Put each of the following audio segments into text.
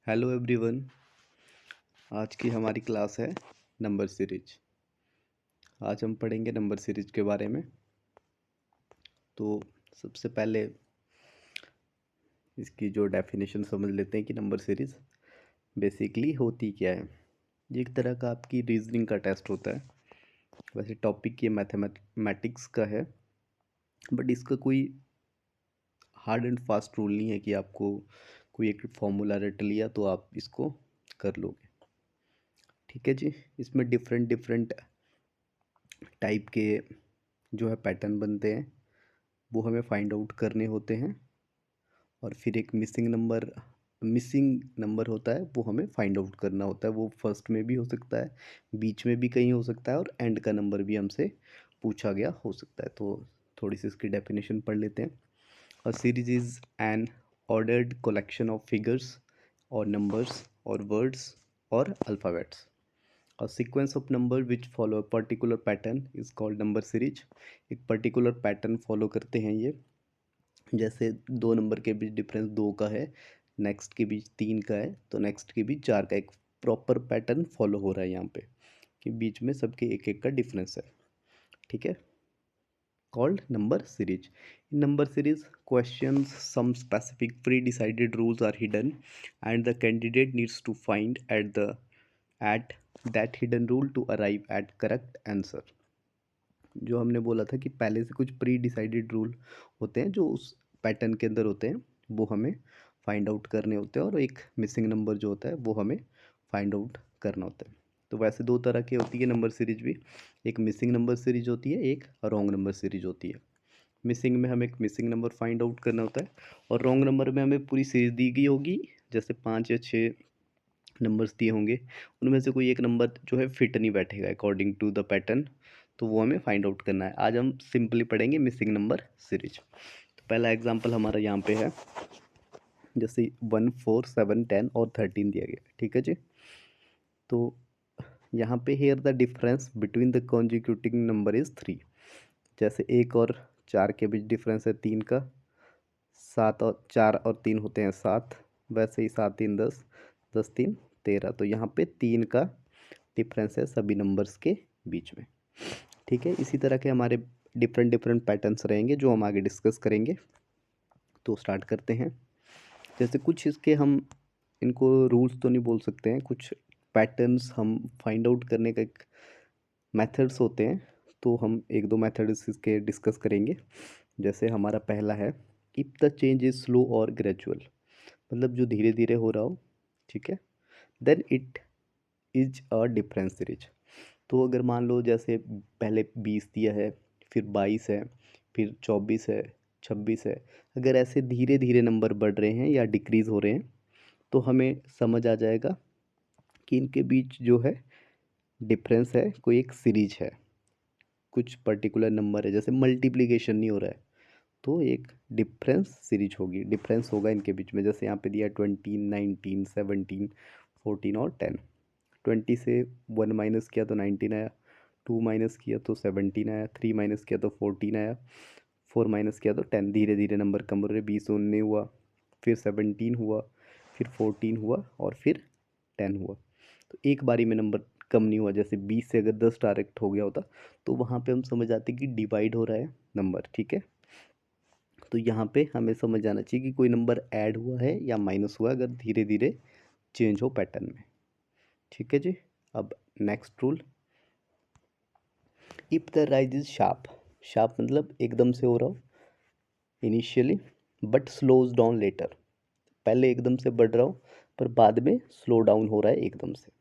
Hello everyone. आज की हमारी क्लास है नंबर सीरीज। आज हम पढ़ेंगे नंबर सीरीज के बारे में। तो सबसे पहले इसकी जो डेफिनेशन समझ लेते हैं कि नंबर सीरीज बेसिकली होती क्या है। ये एक तरह का आपकी रीजनिंग का टेस्ट होता है। वैसे टॉपिक ये मैथमेटिक्स का है, बट इसका कोई हार्ड एंड फास्ट रूल नहीं है कि आपको कोई एक फॉर्मूला रट लिया तो आप इसको कर लोगे। ठीक है जी। इसमें डिफरेंट डिफरेंट टाइप के जो है पैटर्न बनते हैं, वो हमें फाइंड आउट करने होते हैं। और फिर एक मिसिंग नंबर होता है, वो हमें फाइंड आउट करना होता है। वो फर्स्ट में भी हो सकता है, बीच में भी कहीं हो सकता है, और एंड का नंबर भी हमसे पूछा गया हो सकता है। तो थोड़ी सी इसकी डेफिनेशन पढ़ लेते हैं। A series is an ordered collection of figures और नंबर्स और वर्ड्स और alphabets. A sequence of number which follow a particular pattern is called number series। एक पर्टिकुलर पैटर्न फॉलो करते हैं ये। जैसे दो नंबर के बीच डिफरेंस दो का है, नेक्स्ट के बीच तीन का है, तो नेक्स्ट के बीच चार का। एक प्रॉपर पैटर्न फॉलो हो रहा है यहाँ पे कि बीच में सबके एक एक का डिफरेंस है। ठीक है, called number series। In number series, questions, some specific pre-decided rules are hidden, and the candidate needs to find at that hidden rule to arrive at correct answer। जो हमने बोला था कि पहले से कुछ प्री डिसाइडेड रूल होते हैं जो उस पैटर्न के अंदर होते हैं, वो हमें फाइंड आउट करने होते हैं, और एक मिसिंग नंबर जो होता है वो हमें फाइंड आउट करना होता है। तो वैसे दो तरह की होती है नंबर सीरीज भी। एक मिसिंग नंबर सीरीज होती है, एक रॉन्ग नंबर सीरीज होती है। मिसिंग में हमें एक मिसिंग नंबर फाइंड आउट करना होता है, और रॉन्ग नंबर में हमें पूरी सीरीज दी गई होगी। जैसे 5 या 6 नंबर्स दिए होंगे, उनमें से कोई एक नंबर जो है फिट नहीं बैठेगा अकॉर्डिंग टू द पैटर्न, तो वो हमें फाइंड आउट करना है। आज हम सिंपली पढ़ेंगे मिसिंग नंबर सीरीज। तो पहला एग्जांपल हमारा यहाँ पे है, जैसे 1, 4, 7, 10 और 13 दिया गया। ठीक है जी। तो यहाँ पे here the difference between the consecutive number is 3। जैसे 1 और 4 के बीच डिफरेंस है 3 का। 4 और 3 होते हैं 7। वैसे ही 7 3 10, 10 3 13। तो यहाँ पे 3 का डिफरेंस है सभी नंबर्स के बीच में। ठीक है, इसी तरह के हमारे डिफरेंट डिफरेंट पैटर्न्स रहेंगे जो हम आगे डिस्कस करेंगे। तो स्टार्ट करते हैं। जैसे कुछ इसके हम इनको रूल्स तो नहीं बोल सकते हैं, कुछ पैटर्न्स हम फाइंड आउट करने का एक मेथड्स होते हैं। तो हम एक दो मेथड्स इसके डिस्कस करेंगे। जैसे हमारा पहला है, if the change is slow और ग्रेजुअल, मतलब जो धीरे धीरे हो रहा हो। ठीक है, then it is a difference series. तो अगर मान लो जैसे पहले 20 दिया है, फिर 22 है, फिर 24 है, 26 है। अगर ऐसे धीरे धीरे नंबर बढ़ रहे हैं या डिक्रीज़ हो रहे हैं, तो हमें समझ आ जाएगा कि इनके बीच जो है डिफरेंस है, कोई एक सीरीज है, कुछ पर्टिकुलर नंबर है। जैसे मल्टीप्लिकेशन नहीं हो रहा है, तो एक डिफरेंस सीरीज होगी, डिफरेंस होगा इनके बीच में। जैसे यहाँ पे दिया 20, 19, 17, 14 और 10। 20 से 1 माइनस किया तो 19 आया, 2 माइनस किया तो 17 आया, 3 माइनस किया तो 14 आया, 4 माइनस किया तो 10। धीरे धीरे नंबर कम हो रहे, 20 19 हुआ, फिर 17 हुआ, फिर 14 हुआ, और फिर 10 हुआ। तो एक बारी में नंबर कम नहीं हुआ। जैसे 20 से अगर 10 डायरेक्ट हो गया होता, तो वहाँ पे हम समझ आते कि डिवाइड हो रहा है नंबर। ठीक है, तो यहाँ पे हमें समझ आना चाहिए कि कोई नंबर ऐड हुआ है या माइनस हुआ है, अगर धीरे धीरे चेंज हो पैटर्न में। ठीक है जी। अब next rule, if the rise is sharp. Sharp मतलब एकदम से हो रहा हो initially, but slows down later. पहले एकदम से बढ़ रहा हो, पर बाद में स्लो डाउन हो रहा है एकदम से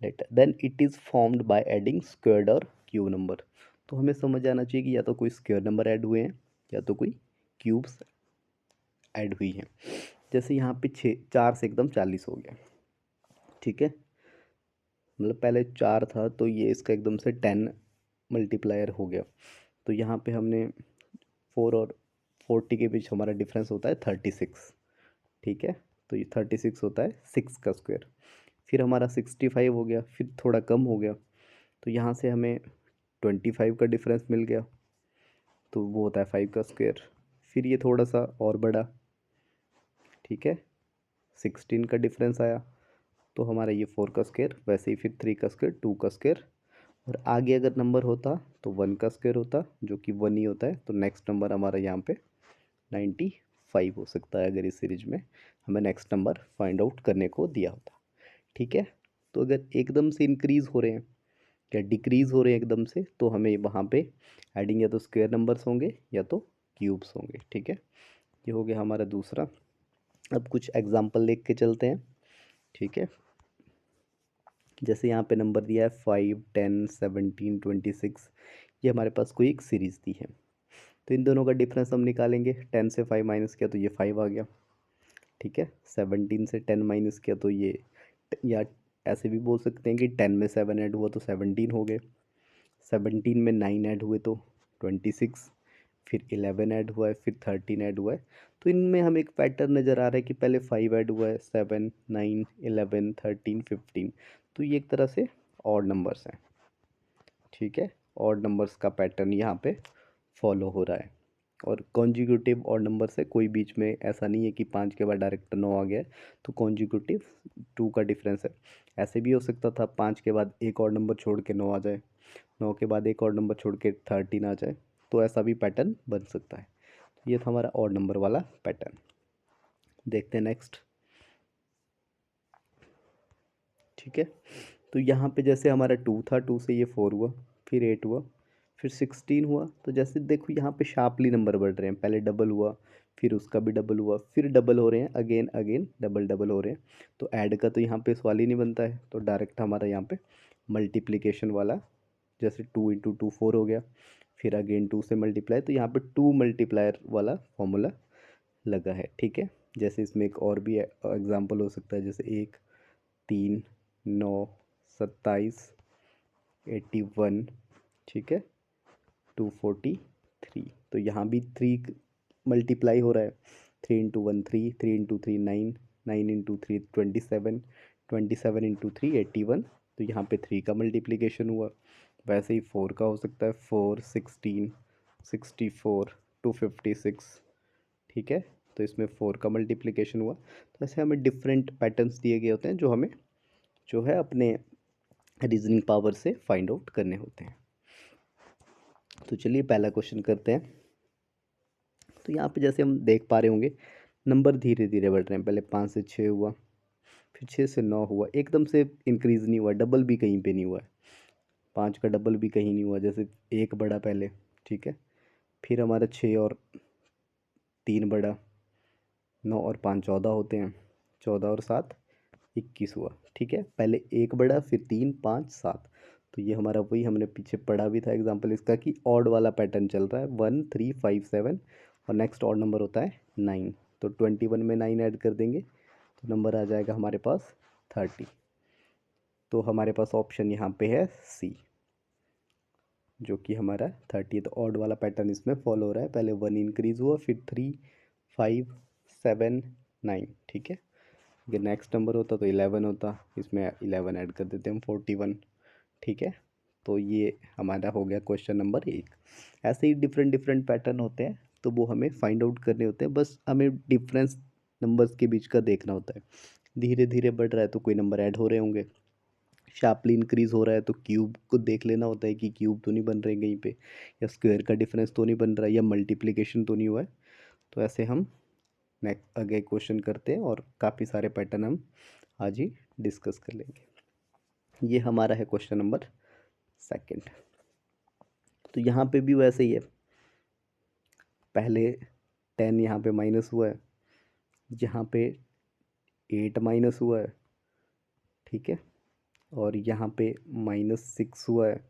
later. Then it is formed by adding squared और क्यूब नंबर। तो हमें समझ आना चाहिए कि या तो कोई स्क्वायर नंबर ऐड हुए हैं, या तो कोई क्यूब्स ऐड हुई हैं। जैसे यहाँ पे 4 से एकदम 40 हो गया। ठीक है, मतलब पहले 4 था, तो ये इसका एकदम से 10 मल्टीप्लायर हो गया। तो यहाँ पे हमने 4 और 40 के बीच हमारा डिफरेंस होता है 36। ठीक है, तो ये 36 होता है 6 का स्क्वायर। फिर हमारा 65 हो गया, फिर थोड़ा कम हो गया, तो यहाँ से हमें 25 का डिफरेंस मिल गया, तो वो होता है 5 का स्क्वायर। फिर ये थोड़ा सा और बढ़ा। ठीक है, 16 का डिफरेंस आया, तो हमारा ये 4 का स्क्वायर, वैसे ही फिर 3 का स्क्वायर, 2 का स्क्वायर, और आगे अगर नंबर होता तो 1 का स्क्वायर होता, जो कि 1 ही होता है, तो नेक्स्ट नंबर हमारा यहाँ पे 95 हो सकता है, अगर इस सीरीज में हमें नेक्स्ट नंबर फाइंड आउट करने को दिया होता। ठीक है, तो अगर एकदम से इंक्रीज हो रहे हैं या डिक्रीज हो रहे हैं एकदम से, तो हमें वहाँ पे एडिंग या तो स्क्वायर नंबर्स होंगे या तो क्यूब्स होंगे। ठीक है, ये हो गया हमारा दूसरा। अब कुछ एग्जांपल देख के चलते हैं। ठीक है, जैसे यहाँ पे नंबर दिया है 5, 10, 17, 26, ये हमारे पास कोई एक सीरीज़ दी है, तो इन दोनों का डिफरेंस हम निकालेंगे। 10 से 5 माइनस किया तो ये 5 आ गया। ठीक है, 17 से 10 माइनस किया तो ये, या ऐसे भी बोल सकते हैं कि 10 में 7 ऐड हुआ तो 17 हो गए, 17 में 9 ऐड हुए तो 26, फिर 11 ऐड हुआ है, फिर 13 ऐड हुआ है। तो इनमें हमें एक पैटर्न नज़र आ रहा है कि पहले 5 ऐड हुआ है, 7, 9, 11, 13, 15, तो ये एक तरह से ऑड नंबर्स हैं। ठीक है, ऑड नंबर्स का पैटर्न यहाँ पे फॉलो हो रहा है, और कॉन्जिक्यूटिव ऑड नंबर से कोई बीच में ऐसा नहीं है कि 5 के बाद डायरेक्ट 9 आ गया है, तो कॉन्जिक्यूटिव 2 का डिफरेंस है। ऐसे भी हो सकता था 5 के बाद एक और नंबर छोड़ के 9 आ जाए, 9 के बाद एक और नंबर छोड़ के 13 आ जाए, तो ऐसा भी पैटर्न बन सकता है। ये था हमारा ऑड नंबर वाला पैटर्न। देखते हैं नेक्स्ट। ठीक है, तो यहाँ पे जैसे हमारा 2 था, 2 से ये 4 हुआ, फिर 8 हुआ, फिर 16 हुआ, तो जैसे देखो यहाँ पे शार्पली नंबर बढ़ रहे हैं, पहले डबल हुआ, फिर उसका भी डबल हुआ, फिर डबल हो रहे हैं, अगेन अगेन डबल डबल हो रहे हैं, तो ऐड का तो यहाँ पे सवाल ही नहीं बनता है, तो डायरेक्ट हमारा यहाँ पे मल्टीप्लिकेशन वाला, जैसे 2 इंटू 2 4 हो गया, फिर अगेन 2 से मल्टीप्लाई, तो यहाँ पे 2 मल्टीप्लायर वाला फॉर्मूला लगा है। ठीक है, जैसे इसमें एक और भी एग्जाम्पल हो सकता है, जैसे 1, 3, 9, 27, 81, ठीक है, 243, तो यहाँ भी 3 मल्टीप्लाई हो रहा है, 3 इंटू 1 3, 3 इंटू 3 9, 9 इंटू 3 27, 27 इंटू 3 81, तो यहाँ पे 3 का मल्टीप्लिकेशन हुआ। वैसे ही 4 का हो सकता है, 4, 16, 64, 256, ठीक है, तो इसमें 4 का मल्टीप्लिकेशन हुआ। तो ऐसे हमें डिफरेंट पैटर्न्स दिए गए होते हैं, जो हमें जो है अपने रीजनिंग पावर से फाइंड आउट करने होते हैं। तो चलिए पहला क्वेश्चन करते हैं। तो यहाँ पे जैसे हम देख पा रहे होंगे, नंबर धीरे धीरे बढ़ रहे हैं, पहले 5 से 6 हुआ, फिर 6 से 9 हुआ, एकदम से इंक्रीज़ नहीं हुआ, डबल भी कहीं पे नहीं हुआ है, 5 का डबल भी कहीं नहीं हुआ, जैसे 1 बढ़ा पहले, ठीक है, फिर हमारा 6 और 3 बढ़ा, 9 और 5 14 होते हैं, 14 और 7 21 हुआ। ठीक है, पहले 1 बढ़ा, फिर 3, 5, 7, तो ये हमारा वही हमने पीछे पढ़ा भी था एग्जाम्पल इसका, कि ऑड वाला पैटर्न चल रहा है, 1, 3, 5, 7, और नेक्स्ट ऑड नंबर होता है 9, तो 21 में 9 ऐड कर देंगे तो नंबर आ जाएगा हमारे पास 30। तो हमारे पास ऑप्शन यहाँ पे है सी, जो कि हमारा 30, तो ऑड वाला पैटर्न इसमें फॉलो हो रहा है, पहले 1 इंक्रीज हुआ, फिर 3, 5, 7, 9, ठीक है, अगर नेक्स्ट नंबर होता तो 11 होता, इसमें 11 ऐड कर देते हम 41। ठीक है, तो ये हमारा हो गया क्वेश्चन नंबर 1। ऐसे ही डिफरेंट डिफरेंट पैटर्न होते हैं, तो वो हमें फाइंड आउट करने होते हैं, बस हमें डिफरेंस नंबर्स के बीच का देखना होता है। धीरे धीरे बढ़ रहा है तो कोई नंबर ऐड हो रहे होंगे, शार्पली इंक्रीज हो रहा है तो क्यूब को देख लेना होता है कि क्यूब तो नहीं बन रहे कहीं पे, या स्क्वायर का डिफरेंस तो नहीं बन रहा है, या मल्टीप्लिकेशन तो नहीं हुआ है। तो ऐसे हम नेक्स्ट आगे क्वेश्चन करते हैं, और काफ़ी सारे पैटर्न हम आज ही डिस्कस कर लेंगे। ये हमारा है क्वेश्चन नंबर 2। तो यहाँ पे भी वैसे ही है, पहले 10 यहाँ पे माइनस हुआ है, यहाँ पे 8 माइनस हुआ है, ठीक है, और यहाँ पे -6 हुआ है।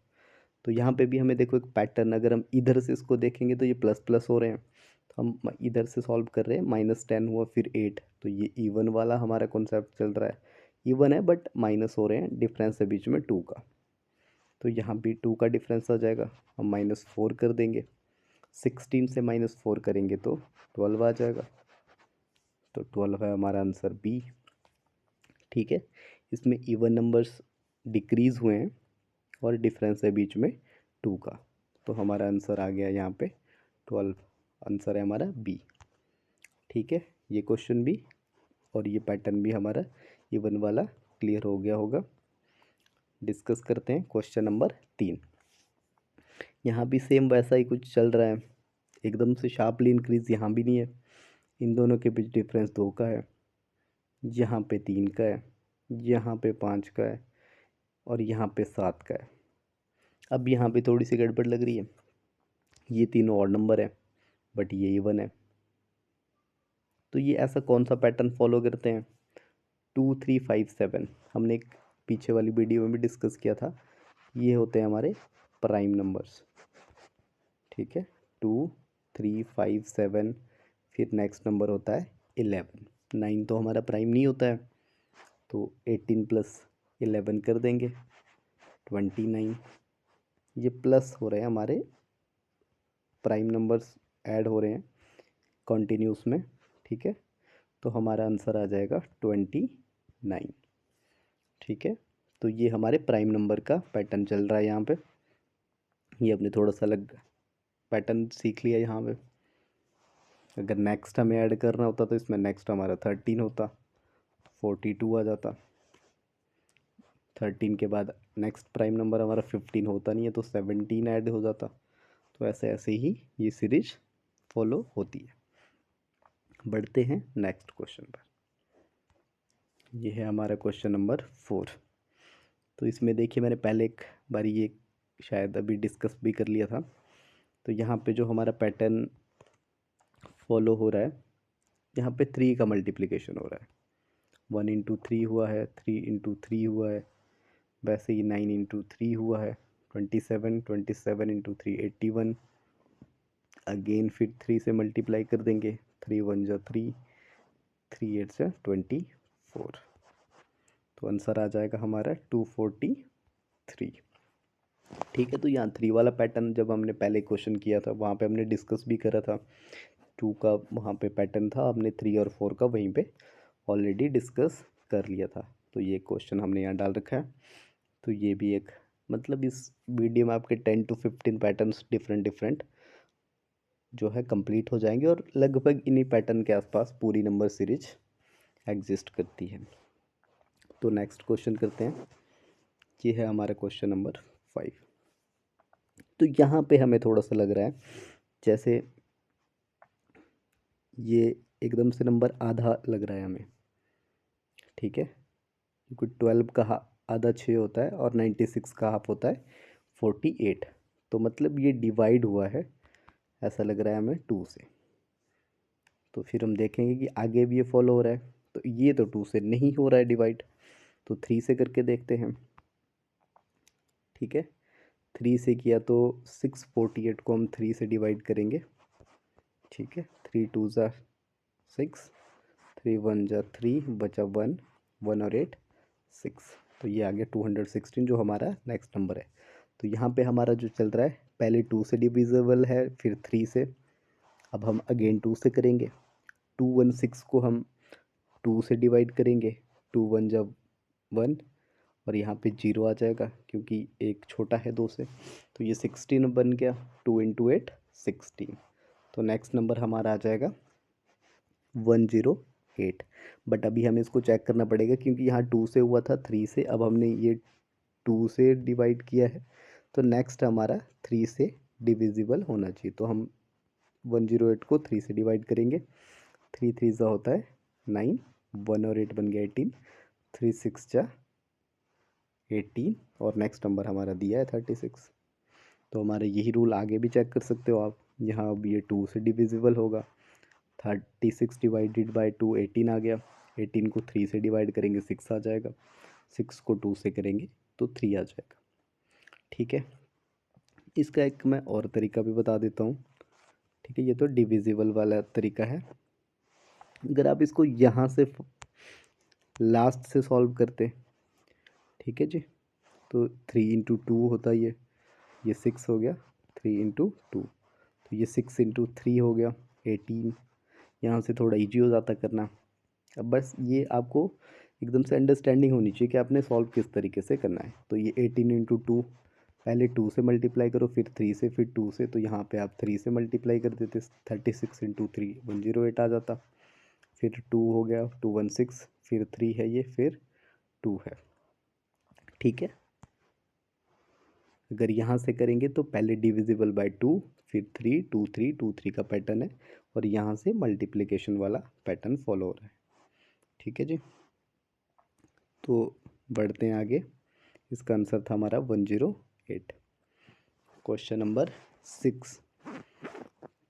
तो यहाँ पे भी हमें देखो एक पैटर्न, अगर हम इधर से इसको देखेंगे तो ये प्लस प्लस हो रहे हैं, तो हम इधर से सॉल्व कर रहे हैं, -10 हुआ, फिर 8, तो ये इवन वाला हमारा कॉन्सेप्ट चल रहा है, इवन है बट माइनस हो रहे हैं, डिफरेंस है बीच में 2 का, तो यहाँ भी 2 का डिफरेंस आ जाएगा, हम -4 कर देंगे, 16 से -4 करेंगे तो 12 आ जाएगा, तो 12 है हमारा आंसर बी। ठीक है, इसमें इवन नंबर्स डिक्रीज़ हुए हैं और डिफरेंस है बीच में 2 का, तो हमारा आंसर आ गया यहाँ पे 12, आंसर है हमारा बी। ठीक है, ये क्वेश्चन भी और ये पैटर्न भी हमारा इवन वाला क्लियर हो गया होगा। डिस्कस करते हैं क्वेश्चन नंबर 3। यहाँ भी सेम वैसा ही कुछ चल रहा है, एकदम से शार्पली इंक्रीज यहाँ भी नहीं है, इन दोनों के बीच डिफरेंस 2 का है, यहाँ पे 3 का है, यहाँ पे 5 का है और यहाँ पे 7 का है। अब यहाँ पे थोड़ी सी गड़बड़ लग रही है, ये तीनों ऑड नंबर है बट ये इवन है, तो ये ऐसा कौन सा पैटर्न फॉलो करते हैं? 2 3 5 7 हमने एक पीछे वाली वीडियो में भी डिस्कस किया था, ये होते हैं हमारे प्राइम नंबर्स। ठीक है, 2 3 5 7, फिर नेक्स्ट नंबर होता है 11। 9 तो हमारा प्राइम नहीं होता है, तो 18 प्लस 11 कर देंगे 29। ये प्लस हो रहे हैं हमारे प्राइम नंबर्स, ऐड हो रहे हैं कॉन्टिन्यूस में। ठीक है, तो हमारा आंसर आ जाएगा 29। ठीक है, तो ये हमारे प्राइम नंबर का पैटर्न चल रहा है यहाँ पे। ये अपने थोड़ा सा अलग पैटर्न सीख लिया यहाँ पे। अगर नेक्स्ट हमें ऐड करना होता तो इसमें नेक्स्ट हमारा 13 होता, 42 आ जाता। 13 के बाद नेक्स्ट प्राइम नंबर हमारा 15 होता नहीं है, तो 17 ऐड हो जाता। तो ऐसे ऐसे ही ये सीरीज फॉलो होती है। बढ़ते हैं नेक्स्ट क्वेश्चन पर। ये है हमारा क्वेश्चन नंबर 4। तो इसमें देखिए मैंने पहले एक बार ये शायद अभी डिस्कस भी कर लिया था। तो यहाँ पे जो हमारा पैटर्न फॉलो हो रहा है, यहाँ पे 3 का मल्टीप्लिकेशन हो रहा है। 1 इंटू 3 हुआ है, 3 इंटू 3 हुआ है, वैसे ही 9 इंटू 3 हुआ है, 27, 27 इंटू 3 81। अगेन फिर 3 से मल्टीप्लाई कर देंगे, 3 1 जा 3, 3 8 जा 24। तो आंसर आ जाएगा हमारा 243। ठीक है, तो यहाँ 3 वाला पैटर्न जब हमने पहले क्वेश्चन किया था वहाँ पे हमने डिस्कस भी करा था। 2 का वहाँ पे पैटर्न था, हमने 3 और 4 का वहीं पे ऑलरेडी डिस्कस कर लिया था। तो ये क्वेश्चन हमने यहाँ डाल रखा है। तो ये भी एक मतलब इस वीडियो में आपके 10 to 15 पैटर्न्स डिफरेंट जो है कंप्लीट हो जाएंगे, और लगभग इन्हीं पैटर्न के आसपास पूरी नंबर सीरीज एग्जिस्ट करती है। तो नेक्स्ट क्वेश्चन करते हैं। ये है हमारा क्वेश्चन नंबर 5। तो यहाँ पे हमें थोड़ा सा लग रहा है जैसे ये एकदम से नंबर आधा लग रहा है हमें। ठीक है, क्योंकि 12 का आधा 6 होता है और 96 का हाफ होता है 48। तो मतलब ये डिवाइड हुआ है, ऐसा लग रहा है हमें 2 से। तो फिर हम देखेंगे कि आगे भी ये फॉलो हो रहा है। तो ये तो 2 से नहीं हो रहा है डिवाइड, तो 3 से करके देखते हैं। ठीक है, 3 से किया तो 648 को हम 3 से डिवाइड करेंगे। ठीक है, 3 2 जा 6, 3 1 जा 3, बचा 1, 1 और 8 6। तो ये आ गया 216 जो हमारा नेक्स्ट नंबर है। तो यहाँ पे हमारा जो चल रहा है, पहले 2 से डिविजिबल है, फिर 3 से, अब हम अगेन 2 से करेंगे। 216 को हम 2 से डिवाइड करेंगे, 2 1 जब 1 और यहाँ पे 0 आ जाएगा क्योंकि एक छोटा है 2 से। तो ये 16 बन गया, 2 इंटू 8 16। तो नेक्स्ट नंबर हमारा आ जाएगा 108। बट अभी हमें इसको चेक करना पड़ेगा क्योंकि यहाँ 2 से हुआ था 3 से, अब हमने ये 2 से डिवाइड किया है, तो नेक्स्ट हमारा 3 से डिविजिबल होना चाहिए। तो हम 108 को 3 से डिवाइड करेंगे। 3 3 जा होता है 9, 1 और 8 बन गया 18, 3 6 जा 18 और नेक्स्ट नंबर हमारा दिया है 36। तो हमारे यही रूल आगे भी चेक कर सकते हो आप। यहाँ अब ये 2 से डिविजिबल होगा, 36 डिवाइडेड बाई 2 18 आ गया। 18 को 3 से डिवाइड करेंगे 6 आ जाएगा, 6 को 2 से करेंगे तो 3 आ जाएगा। ठीक है, इसका एक मैं और तरीका भी बता देता हूँ। ठीक है, ये तो डिविजिबल वाला तरीका है। अगर आप इसको यहाँ से लास्ट से सॉल्व करते, ठीक है जी, तो 3 इंटू 2 होता है ये 6 हो गया, 3 इंटू 2, तो ये 6 इंटू 3 हो गया 18। यहाँ से थोड़ा इजी हो जाता करना। अब बस ये आपको एकदम से अंडरस्टैंडिंग होनी चाहिए कि आपने सॉल्व किस तरीके से करना है। तो ये 18 इंटू 2, पहले 2 से मल्टीप्लाई करो, फिर 3 से, फिर 2 से, तो यहाँ पे आप 3 से मल्टीप्लाई कर देते, 36 इंटू 3 108 आ जाता। फिर 2 हो गया, 216, फिर 3 है ये, फिर 2 है। ठीक है, अगर यहाँ से करेंगे तो पहले डिविजिबल बाय 2, फिर 3 2 3 2 3 का पैटर्न है, और यहाँ से मल्टीप्लिकेशन वाला पैटर्न फॉलो हो रहा है। ठीक है जी, तो बढ़ते हैं आगे। इसका आंसर था हमारा 108। Question number 6।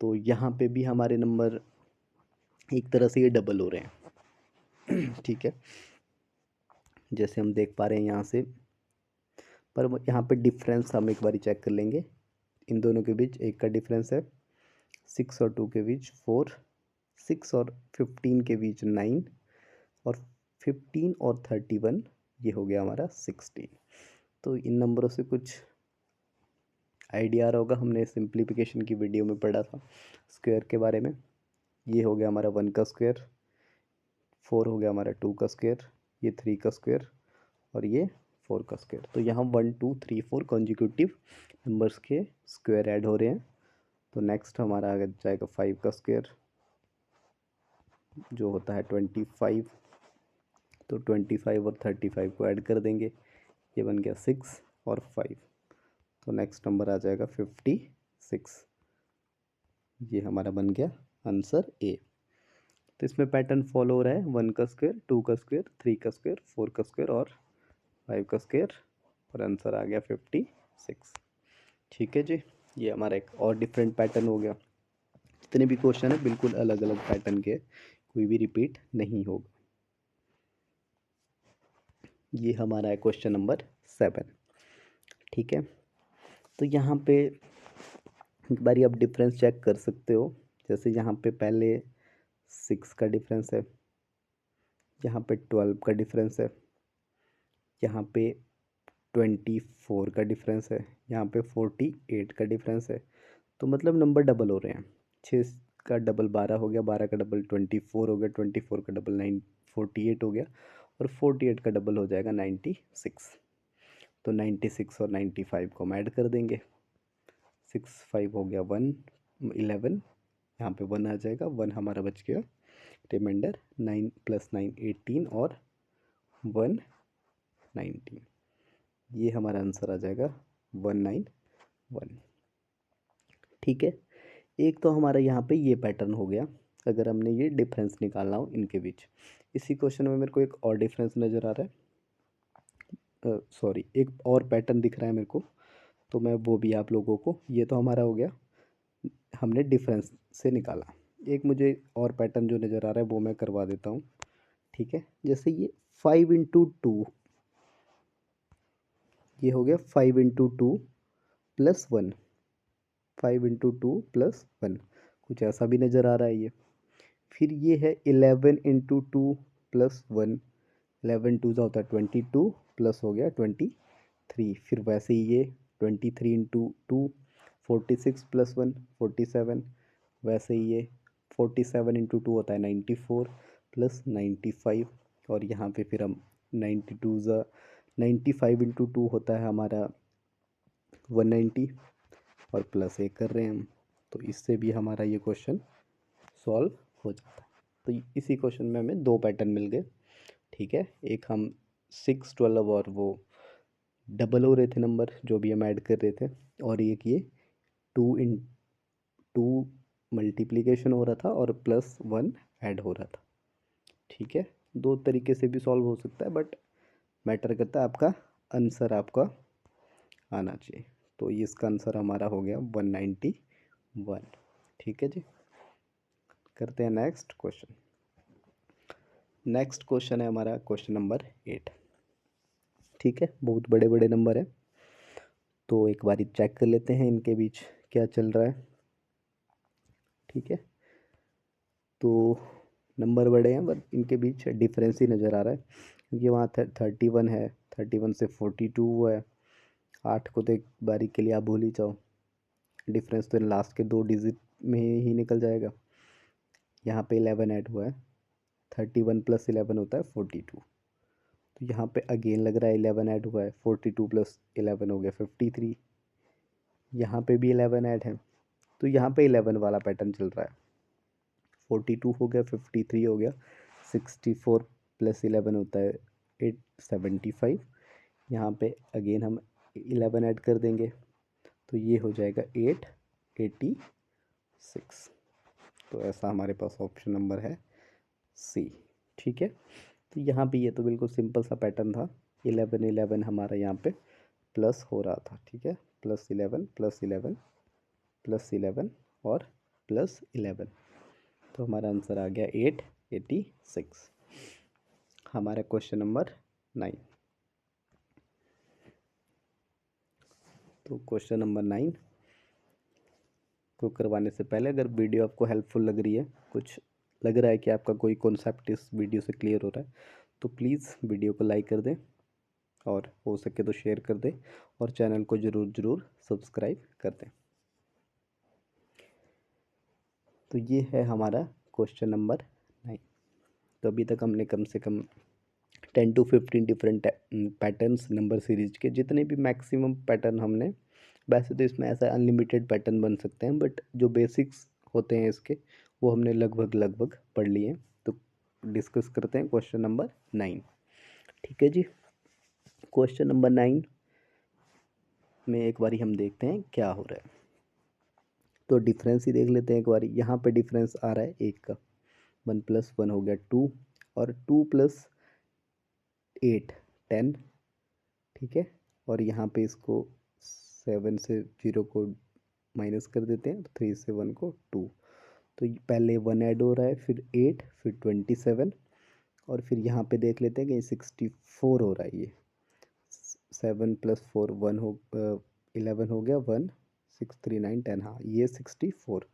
तो यहाँ पे भी हमारे नंबर एक तरह से ये डबल हो रहे हैं। ठीक है, जैसे हम देख पा रहे हैं यहाँ से, पर यहाँ पे डिफरेंस हम एक बार चेक कर लेंगे। इन दोनों के बीच एक का डिफरेंस है, 6 और 2 के बीच 4, 6 और 15 के बीच 9, और 15 और 31 ये हो गया हमारा 16। तो इन नंबरों से कुछ आइडिया आ रहा होगा, हमने सिंप्लीफिकेशन की वीडियो में पढ़ा था स्क्वायर के बारे में। ये हो गया हमारा 1 का स्क्वायर, 4 हो गया हमारा 2 का स्क्वायर, ये 3 का स्क्वायर, और ये 4 का स्क्वायर। तो यहाँ 1 2 3 4 कॉन्जिक्यूटिव नंबर्स के स्क्वायर ऐड हो रहे हैं। तो नेक्स्ट हमारा आ जाएगा 5 का स्क्वायर, जो होता है 25। तो 25 और 35 को ऐड कर देंगे, ये बन गया 6 और 5। तो नेक्स्ट नंबर आ जाएगा 56। ये हमारा बन गया आंसर ए। तो इसमें पैटर्न फॉलो हो रहा है, 1 का स्क्वायर, 2 का स्क्वायर, 3 का स्क्वायर, 4 का स्क्वायर और 5 का स्क्वायर, और आंसर आ गया 56। ठीक है जी, ये हमारा एक और डिफरेंट पैटर्न हो गया। जितने भी क्वेश्चन है बिल्कुल अलग अलग पैटर्न के, कोई भी रिपीट नहीं होगा। ये हमारा है क्वेश्चन नंबर 7। ठीक है, तो यहाँ पे एक बारी आप डिफरेंस चेक कर सकते हो। जैसे यहाँ पे पहले 6 का डिफरेंस है, यहाँ पे 12 का डिफरेंस है, यहाँ पे 24 का डिफरेंस है, यहाँ पे 48 का डिफरेंस है। तो मतलब नंबर डबल हो रहे हैं। 6 का डबल 12 हो गया, 12 का डबल 24 हो गया, 24 का डबल 48 हो गया, और 48 का डबल हो जाएगा 96। तो 96 और 95 को हम ऐड कर देंगे। 6 5 हो गया 1 11, यहाँ पे 1 आ जाएगा, 1 हमारा बच गया। रिमाइंडर 9 + 9 18 और 1 19। ये हमारा आंसर आ जाएगा 191। ठीक है, एक तो हमारा यहाँ पे ये पैटर्न हो गया, अगर हमने ये डिफरेंस निकालना हो इनके बीच। इसी क्वेश्चन में मेरे को एक और डिफरेंस नज़र आ रहा है, सॉरी एक और पैटर्न दिख रहा है मेरे को, तो मैं वो भी आप लोगों को, ये तो हमारा हो गया हमने डिफरेंस से निकाला। एक मुझे और पैटर्न जो नज़र आ रहा है वो मैं करवा देता हूँ। ठीक है, जैसे ये 5 × 2, ये हो गया 5 × 2 + 1, 5 × 2 + 1, कुछ ऐसा भी नज़र आ रहा है ये। फिर ये है 11 × 2 + 1, 11 2 होता है 22, प्लस हो गया 23। फिर वैसे ही ये 23 × 2 46 + 1 47, वैसे ही ये 47 × 2 होता है 94 + 95, और यहाँ पे फिर हम 95 × 2 होता है हमारा 190, और प्लस 1 कर रहे हैं हम। तो इससे भी हमारा ये क्वेश्चन सॉल्व हो जाता है। तो इसी क्वेश्चन में हमें दो पैटर्न मिल गए। ठीक है, एक हम 6 12 और वो डबल हो रहे थे नंबर जो भी हम ऐड कर रहे थे, और एक ये 2 मल्टीप्लिकेशन हो रहा था और +1 ऐड हो रहा था। ठीक है, दो तरीके से भी सॉल्व हो सकता है, बट मैटर करता है आपका आंसर आपका आना चाहिए। तो इसका आंसर हमारा हो गया 191। ठीक है जी, करते हैं नेक्स्ट क्वेश्चन। नेक्स्ट क्वेश्चन है हमारा क्वेश्चन नंबर 8। ठीक है, बहुत बड़े बड़े नंबर है, तो एक बार चेक कर लेते हैं इनके बीच क्या चल रहा है। ठीक है, तो नंबर बड़े हैं बट इनके बीच डिफरेंस ही नज़र आ रहा है, क्योंकि वहाँ 31 है, 31 से 42 हुआ है। 8 को तो एक बारी के लिए आप भूल ही जाओ, डिफरेंस तो लास्ट के 2 डिजिट में ही निकल जाएगा। यहाँ पे 11 ऐड हुआ है, 31 + 11 होता है 42। तो यहाँ पे अगेन लग रहा है 11 ऐड हुआ है, 42 + 11 हो गया 53। यहाँ पे भी 11 ऐड है, तो यहाँ पे 11 वाला पैटर्न चल रहा है। 42 हो गया, 53 हो गया, 64 प्लस 11 होता है 875। यहाँ पे अगेन हम 11 ऐड कर देंगे तो ये हो जाएगा 886। तो ऐसा हमारे पास ऑप्शन नंबर है सी। ठीक है, तो यहाँ पे ये तो बिल्कुल सिंपल सा पैटर्न था। 11 11 हमारा यहाँ पे प्लस हो रहा था। ठीक है, प्लस 11 प्लस 11 प्लस 11 और प्लस 11, तो हमारा आंसर आ गया 886। हमारा क्वेश्चन नंबर 9। तो क्वेश्चन नंबर 9 को करवाने से पहले अगर वीडियो आपको हेल्पफुल लग रही है, कुछ लग रहा है कि आपका कोई कॉन्सेप्ट इस वीडियो से क्लियर हो रहा है, तो प्लीज़ वीडियो को लाइक कर दें और हो सके तो शेयर कर दें और चैनल को ज़रूर ज़रूर सब्सक्राइब कर दें। तो ये है हमारा क्वेश्चन नंबर 9। तो अभी तक हमने कम से कम 10 to 15 different patterns number series के, जितने भी मैक्सिमम पैटर्न हमने, वैसे तो इसमें ऐसा अनलिमिटेड पैटर्न बन सकते हैं, बट जो बेसिक्स होते हैं इसके वो हमने लगभग लगभग पढ़ लिए हैं। तो डिस्कस करते हैं क्वेश्चन नंबर 9। ठीक है जी, क्वेश्चन नंबर 9 में एक बारी हम देखते हैं क्या हो रहा है। तो डिफरेंस ही देख लेते हैं एक बारी। यहाँ पे डिफरेंस आ रहा है एक का, 1 + 1 हो गया 2 और 2 + 8 10। ठीक है, और यहाँ पे इसको 7 से 0 को माइनस कर देते हैं, तो 3 से 1 को 2। तो पहले 1 ऐड हो रहा है, फिर 8, फिर 27 और फिर यहाँ पे देख लेते हैं कि 64 हो रहा है। ये 7 + 4 1 हो 11 हो गया, 1 6 3 9 10, हाँ ये 64।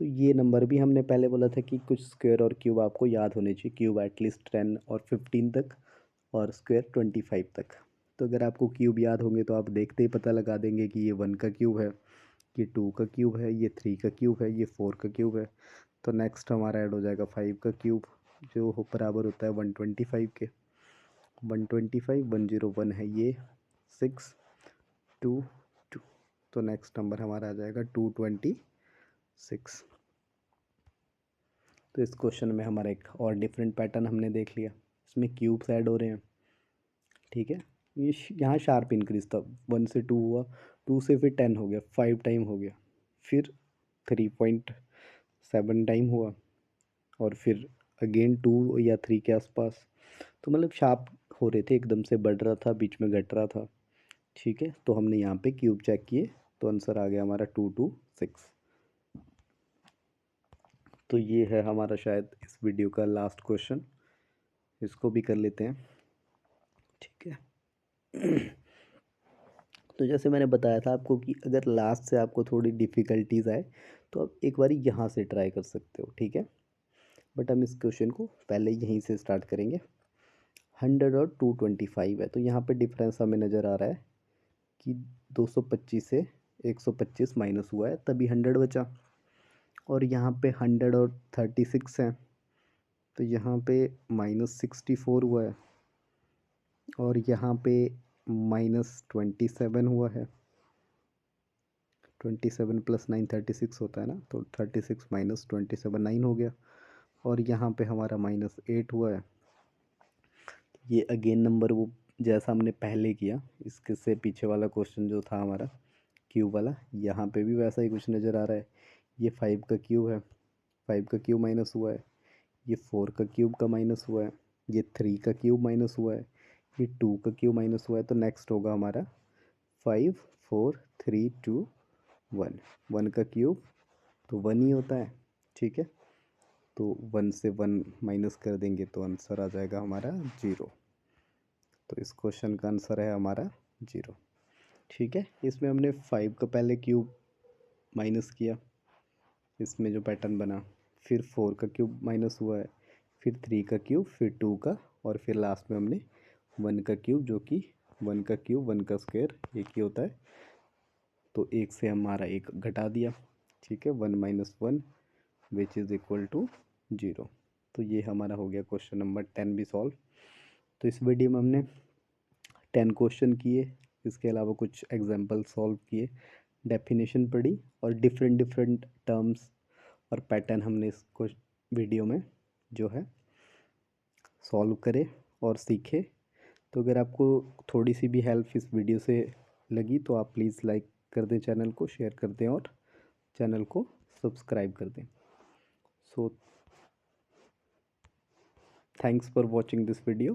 तो ये नंबर भी हमने पहले बोला था कि कुछ स्क्वायर और क्यूब आपको याद होने चाहिए, क्यूब एटलीस्ट 10 और 15 तक और स्क्वायर 25 तक। तो अगर आपको क्यूब याद होंगे तो आप देखते ही पता लगा देंगे कि ये 1 का क्यूब है, ये 2 का क्यूब है, ये 3 का क्यूब है, ये 4 का क्यूब है। तो नेक्स्ट हमारा ऐड हो जाएगा 5 का क्यूब, जो बराबर होता है 125 के। 125 101 है ये, 6 2 2। तो नेक्स्ट नंबर हमारा आ जाएगा 226। तो इस क्वेश्चन में हमारा एक और डिफरेंट पैटर्न हमने देख लिया, इसमें क्यूब्स ऐड हो रहे हैं। ठीक है, ये यहाँ शार्प इंक्रीज था, 1 से 2 हुआ, 2 से फिर 10 हो गया, 5 टाइम हो गया, फिर 3.7 टाइम हुआ और फिर अगेन 2 या 3 के आसपास। तो मतलब शार्प हो रहे थे, एकदम से बढ़ रहा था, बीच में घट रहा था। ठीक है, तो हमने यहाँ पे क्यूब चेक किए तो आंसर आ गया हमारा 226। तो ये है हमारा शायद इस वीडियो का लास्ट क्वेश्चन, इसको भी कर लेते हैं। ठीक है, तो जैसे मैंने बताया था आपको कि अगर लास्ट से आपको थोड़ी डिफ़िकल्टीज आए तो आप एक बार यहाँ से ट्राई कर सकते हो। ठीक है, बट हम इस क्वेश्चन को पहले यहीं से स्टार्ट करेंगे। 100 और 225 है, तो यहाँ पे डिफरेंस हमें नज़र आ रहा है कि 225 से 125 माइनस हुआ है, तभी 100 बचा। और यहाँ पे 100 और 36 है, तो यहाँ पे -64 हुआ है। और यहाँ पे -27 हुआ है। 27 + 9 36 होता है ना, तो 36 - 27 9 हो गया। और यहाँ पे हमारा -8 हुआ है। ये अगेन नंबर वो जैसा हमने पहले किया, इसके से पीछे वाला क्वेश्चन जो था हमारा क्यूब वाला, यहाँ पे भी वैसा ही कुछ नज़र आ रहा है। ये 5 का क्यूब है, 5 का क्यूब माइनस हुआ है, ये 4 का क्यूब का माइनस हुआ है, ये 3 का क्यूब माइनस हुआ है, ये 2 का क्यूब माइनस हुआ है। तो नेक्स्ट होगा हमारा 5 4 3 2 1। 1 का क्यूब तो 1 ही होता है। ठीक है, तो 1 से 1 माइनस कर देंगे तो आंसर आ जाएगा हमारा 0। तो इस क्वेश्चन का आंसर है हमारा 0। ठीक है, इसमें हमने 5 का पहले क्यूब माइनस किया, इसमें जो पैटर्न बना, फिर 4 का क्यूब माइनस हुआ है, फिर 3 का क्यूब, फिर 2 का, और फिर लास्ट में हमने 1 का क्यूब, जो कि 1 का क्यूब 1 का स्क्वायर एक ही होता है, तो एक से हमारा एक घटा दिया। ठीक है, 1 - 1 विच इज़ इक्वल टू 0। तो ये हमारा हो गया क्वेश्चन नंबर 10 भी सॉल्व। तो इस वीडियो में हमने 10 क्वेश्चन किए, इसके अलावा कुछ एग्जाम्पल सॉल्व किए, डेफिनेशन पढ़ी और डिफरेंट डिफरेंट टर्म्स और पैटर्न हमने इसको वीडियो में जो है सॉल्व करे और सीखे। तो अगर आपको थोड़ी सी भी हेल्प इस वीडियो से लगी तो आप प्लीज़ लाइक कर दें चैनल को, शेयर कर दें और चैनल को सब्सक्राइब कर दें। So thanks for watching this video.